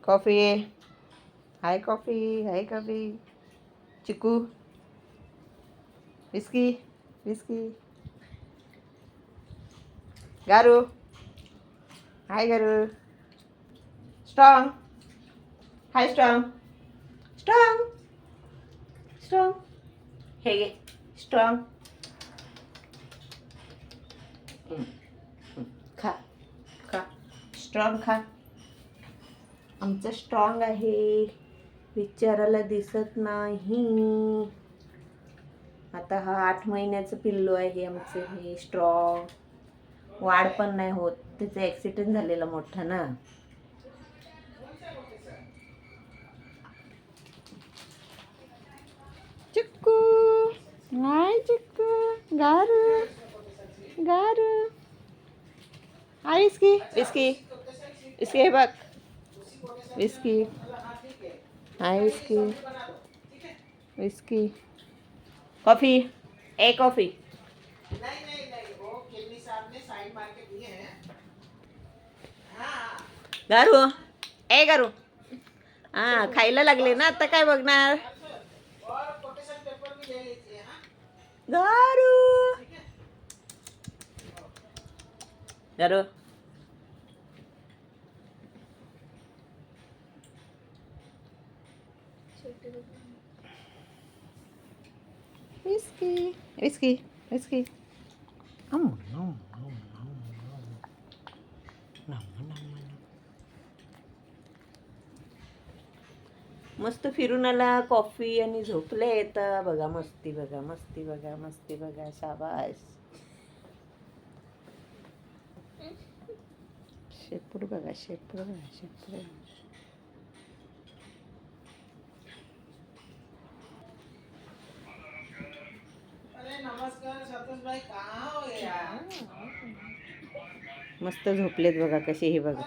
Coffee. हाय coffee, हाय coffee. चिकू. Whisky. Whisky. गारू. हाय गारू. Strong. हाय strong. Strong. Strong. हे घे स्ट्रॉंग. खा. खा. स्ट्रॉंग खा. आमचं स्ट्रॉंग आहे, विचारायला दिसत नाही. आता हा 8 महिन्याचं पिल्लू आहे आमचं. हे स्ट्रॉंग वाढ पण नाही होत. त्याचा ॲक्सिडेंट झालेला मोठा ना. चिक्कू. नाही चिक्कू. गारू. गारू. हाय विस्की. विस्की. विस्की हे बघ. विस्की. हाय विस्की. विस्की. कॉफी. ए कॉफी. गारू. ए गारू. हा खायला लागले ना आता, काय बघणार. गारू. गारू. विस्की. विस्की. विस्की. मस्त फिरून आला. कॉफी आणि झोपले. येतं बघा मस्ती. बघा मस्ती. बघा मस्ती. बघा शाबास. शेपूट बघा. शेपूट बघा. शेपूट. मस्त झोपलेत बघा कसे. हे बघा.